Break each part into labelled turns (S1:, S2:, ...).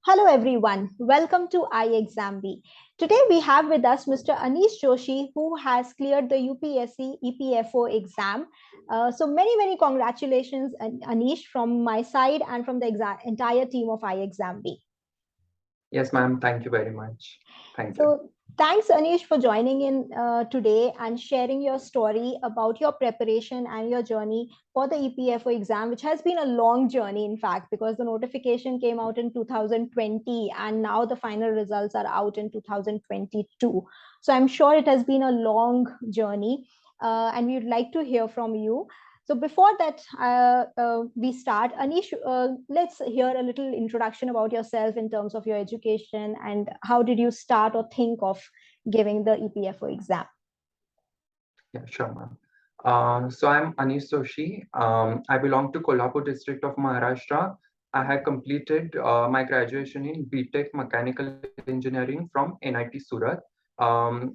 S1: Hello everyone, welcome to ixamBee. Today we have with us Mr. Anish Joshi who has cleared the UPSC EPFO exam. So many congratulations Anish from my side and from the entire team of ixamBee.
S2: Yes, ma'am. Thank you very much. Thank you.
S1: So thanks Anish for joining in today and sharing your story about your preparation and your journey for the EPFO exam, which has been a long journey, in fact, because the notification came out in 2020 and now the final results are out in 2022. So I'm sure it has been a long journey and we would like to hear from you. So before that, we start, Anish, let's hear a little introduction about yourself in terms of your education and how did you start or think of giving the EPFO exam?
S2: Yeah, sure, ma'am. So I'm Anish Joshi. I belong to Kolhapur district of Maharashtra. I have completed my graduation in BTech Mechanical Engineering from NIT Surat.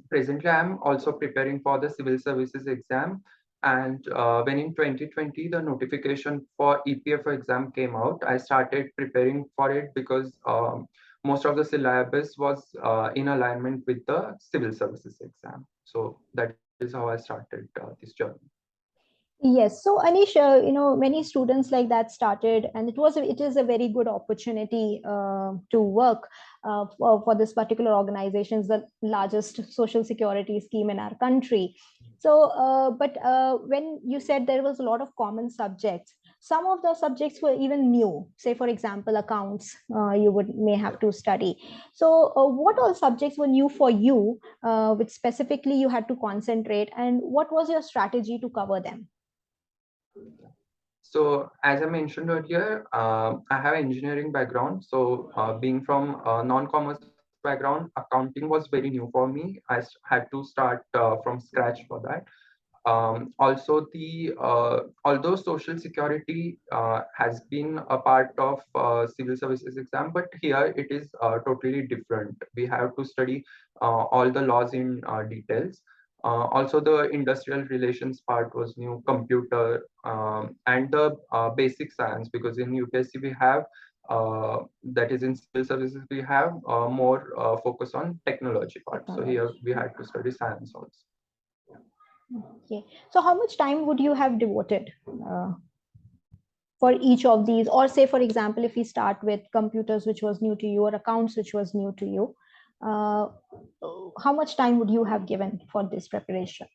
S2: Presently, I'm also preparing for the civil services exam. And when in 2020, the notification for EPFO exam came out, I started preparing for it because most of the syllabus was in alignment with the civil services exam. So that is how I started this journey.
S1: Yes, so Anish, many students like that started, and it is a very good opportunity to work for this particular organization, the largest social security scheme in our country. So, but when you said there was a lot of common subjects, some of the subjects were even new. Say, for example, accounts, you would may have to study. So, what all subjects were new for you, which specifically you had to concentrate, and what was your strategy to cover them?
S2: So as I mentioned earlier, I have engineering background. So being from a non-commerce background, accounting was very new for me. Had to start from scratch for that. Also, although social security has been a part of civil services exam, but here it is totally different. We have to study all the laws in details. Also, the industrial relations part was new, computer, and the basic science, because in UPSC we have, that is in civil services, we have more focus on technology part. So here we had to study science also.
S1: Okay. So how much time would you have devoted for each of these? Or say, for example, if we start with computers, which was new to you, or accounts, which was new to you, how much time would you have given for this preparation?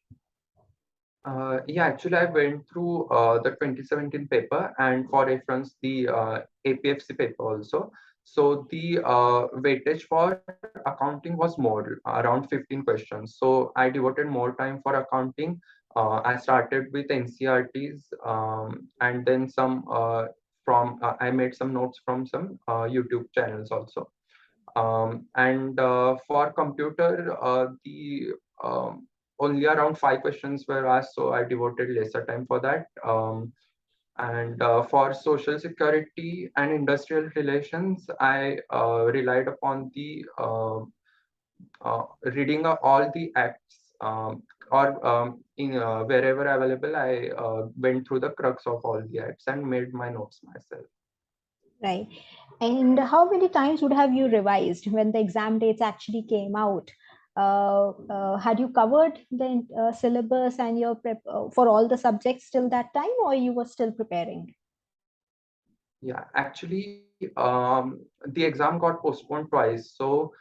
S2: Yeah, actually, I went through the 2017 paper and for reference, the APFC paper also. So the weightage for accounting was more, around 15 questions. So I devoted more time for accounting. I started with NCRTs and then I made some notes from some YouTube channels also. And for computer, the only around 5 questions were asked, so I devoted lesser time for that. And for social security and industrial relations, I relied upon the reading of all the acts, or in wherever available, I went through the crux of all the acts and made my notes myself.
S1: Right. And how many times would have you revised when the exam dates actually came out? Had you covered the syllabus and your prep for all the subjects till that time, or you were still preparing?
S2: Yeah, actually, the exam got postponed twice. So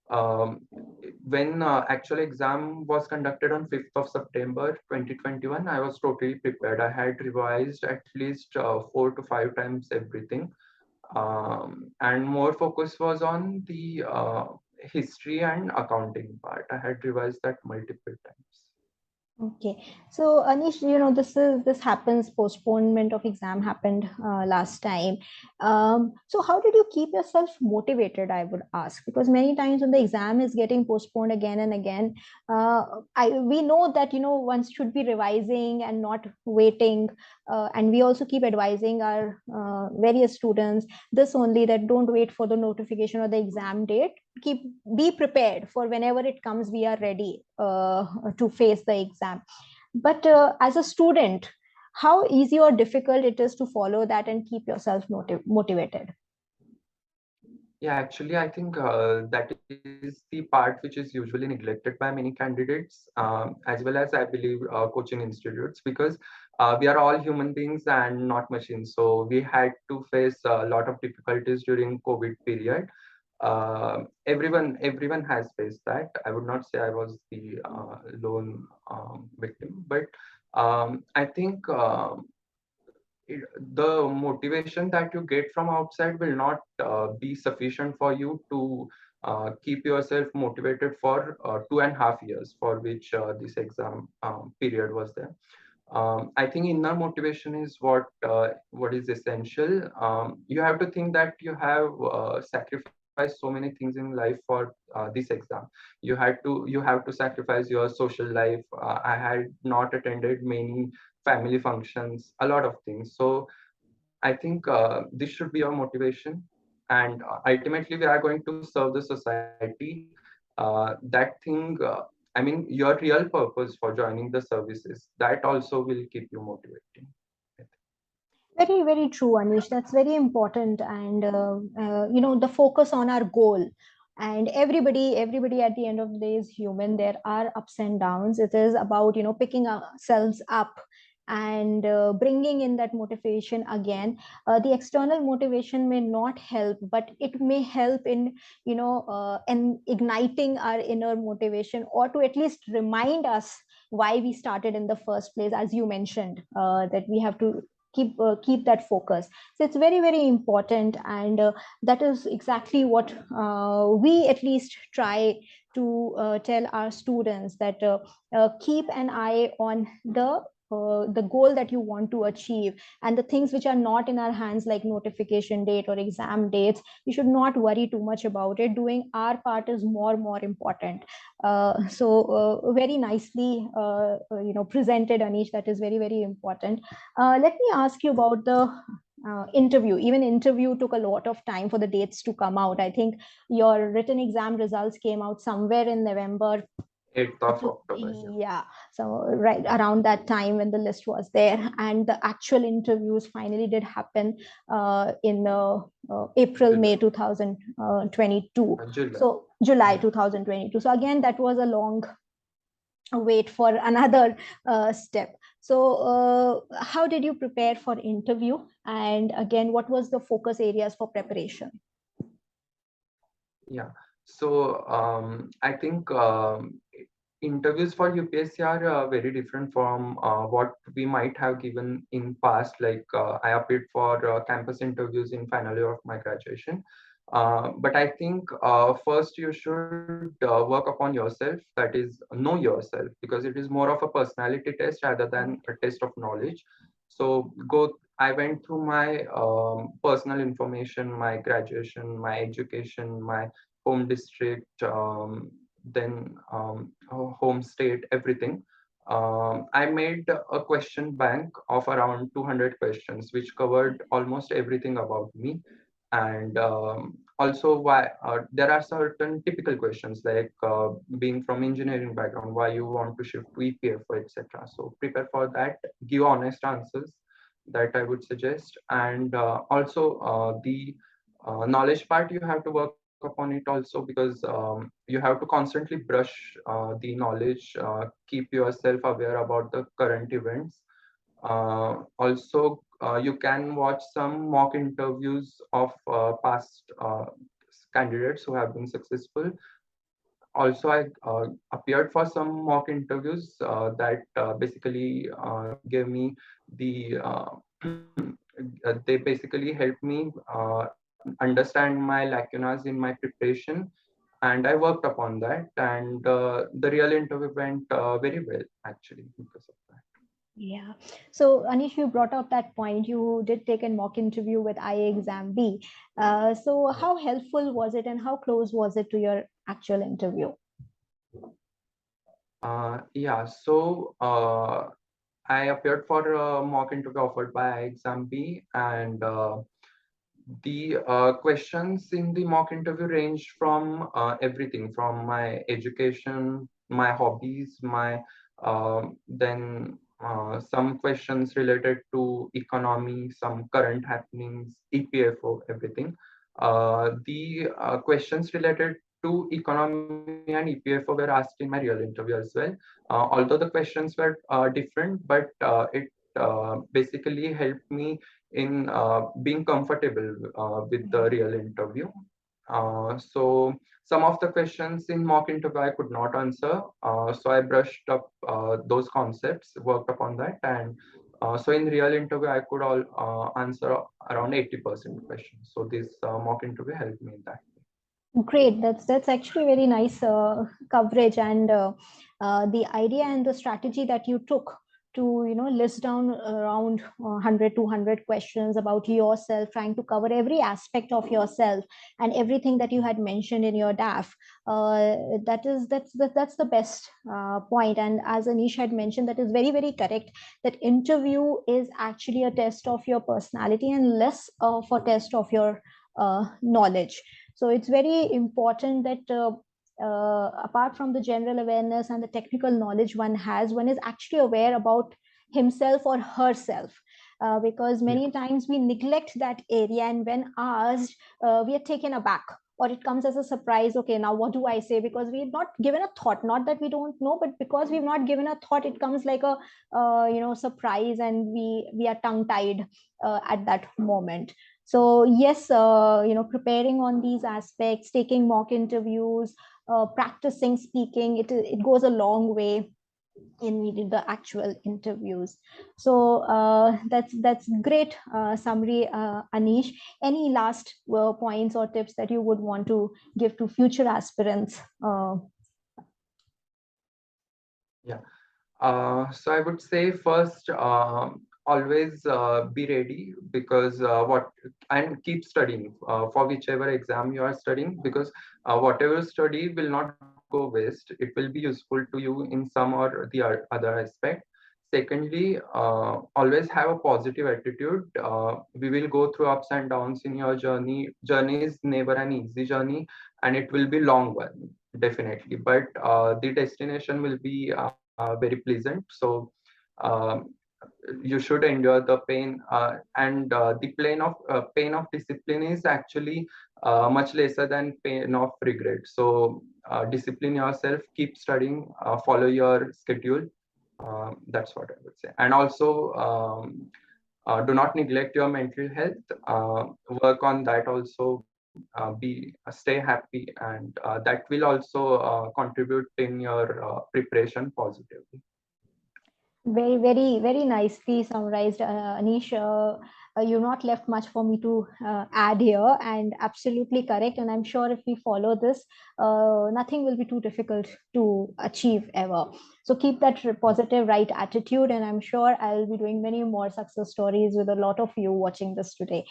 S2: when actual exam was conducted on 5th of September 2021, I was totally prepared. I had revised at least 4 to 5 times everything. And more focus was on the history and accounting part. I had revised that multiple times.
S1: Okay, so Anish, this happens. Postponement of exam happened last time. So how did you keep yourself motivated? I would ask, because many times when the exam is getting postponed again and again, we know that one should be revising and not waiting, and we also keep advising our various students this only, that don't wait for the notification or the exam date. Be prepared for whenever it comes. We are ready to face the exam. But as a student, how easy or difficult it is to follow that and keep yourself motivated?
S2: Yeah, actually, I think that is the part which is usually neglected by many candidates, as well as I believe coaching institutes, because we are all human beings and not machines. So we had to face a lot of difficulties during COVID period. Everyone has faced that. I would not say I was the lone victim, but I think the motivation that you get from outside will not be sufficient for you to keep yourself motivated for 2.5 years for which this exam period was there. I think inner motivation is what is essential. You have to think that you have sacrificed so many things in life for this exam. You have to sacrifice your social life. I had not attended many family functions, a lot of things. So I think this should be your motivation, and ultimately we are going to serve the society. That thing, I mean, your real purpose for joining the services, that also will keep you motivating.
S1: Very, very true, Anish. That's very important. And, the focus on our goal. And everybody at the end of the day is human. There are ups and downs. It is about, picking ourselves up and bringing in that motivation again. The external motivation may not help, but it may help in, in igniting our inner motivation, or to at least remind us why we started in the first place, as you mentioned, that we have to keep that focus. So it's very, very important, and that is exactly what we at least try to tell our students, that keep an eye on the goal that you want to achieve, and the things which are not in our hands, like notification date or exam dates, we should not worry too much about it. Doing our part is more important. Very nicely presented, Anish. That is very, very important. Let me ask you about the interview. Even interview took a lot of time for the dates to come out. I think your written exam results came out somewhere in November.
S2: 8th of October. Yeah.
S1: Yeah, so right around that time when the list was there, and the actual interviews finally did happen in April, May
S2: July.
S1: 2022.
S2: July.
S1: So July
S2: Yeah.
S1: 2022. So again, that was a long wait for another step. So how did you prepare for interview, and again, what was the focus areas for preparation?
S2: Yeah. So I think interviews for UPSC are very different from what we might have given in past. Like I appeared for campus interviews in final year of my graduation. But I think first you should work upon yourself. That is, know yourself, because it is more of a personality test rather than a test of knowledge. So go. I went through my personal information, my graduation, my education, my home district, then home state, everything. I made a question bank of around 200 questions, which covered almost everything about me. And also, why there are certain typical questions like being from engineering background, why you want to shift to EPFO, etc. So prepare for that, give honest answers, that I would suggest. And also the knowledge part, you have to work upon it also, because you have to constantly brush the knowledge, keep yourself aware about the current events. Also, you can watch some mock interviews of past candidates who have been successful. Also, I appeared for some mock interviews that basically gave me the they basically helped me understand my lacunas in my preparation, and I worked upon that, and the real interview went very well actually because of that.
S1: Yeah. So, Anish, you brought up that point. You did take a mock interview with ixamBee. So,
S2: Yeah.
S1: how helpful was it, and how close was it to your actual interview?
S2: Yeah, so I appeared for a mock interview offered by ixamBee, and the questions in the mock interview ranged from everything from my education, my hobbies, my then some questions related to economy, some current happenings, EPFO, everything. The questions related to economy and EPFO were asked in my real interview as well. Although the questions were different, but it basically helped me in being comfortable with the real interview. So some of the questions in mock interview I could not answer. So I brushed up those concepts, worked upon that, and so in real interview I could all answer around 80% questions. So this mock interview helped me in that.
S1: Great. That's actually very nice coverage, and the idea and the strategy that you took to list down around 100 200 questions about yourself, trying to cover every aspect of yourself and everything that you had mentioned in your DAF. That's the best point. And as Anish had mentioned, that is very very correct. That interview is actually a test of your personality and less for test of your knowledge. So it's very important that apart from the general awareness and the technical knowledge one is actually aware about himself or herself. Because
S2: Yeah.
S1: many times we neglect that area, and when asked, we are taken aback, or it comes as a surprise. Okay, now what do I say? Because we've not given a thought. Not that we don't know, but because we've not given a thought, it comes like a surprise, and we are tongue tied at that moment. So yes, preparing on these aspects, taking mock interviews, practicing speaking, it goes a long way in meeting the actual interviews. So that's great summary, Anish. Any last points or tips that you would want to give to future aspirants?
S2: Yeah. So I would say first, always be ready, because what and keep studying for whichever exam you are studying, because whatever you study will not go waste. It will be useful to you in some or the other aspect. Secondly, always have a positive attitude. We will go through ups and downs in your journey. Journey is never an easy journey, and it will be long one, definitely. But the destination will be very pleasant. So um, you should endure the pain, and the pain of discipline is actually much lesser than pain of regret. So discipline yourself, keep studying, follow your schedule. That's what I would say. And also, do not neglect your mental health. Work on that also. Stay happy, and that will also contribute in your preparation positively.
S1: Very, very, very nicely summarized, Anish. You've not left much for me to add here, and absolutely correct. And I'm sure if we follow this, nothing will be too difficult to achieve ever. So keep that positive, right attitude, and I'm sure I'll be doing many more success stories with a lot of you watching this today.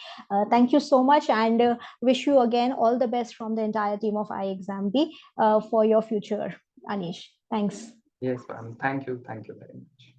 S1: Thank you so much, and wish you again all the best from the entire team of ixamBee for your future, Anish. Thanks.
S2: Yes, ma'am. Thank you. Thank you very much.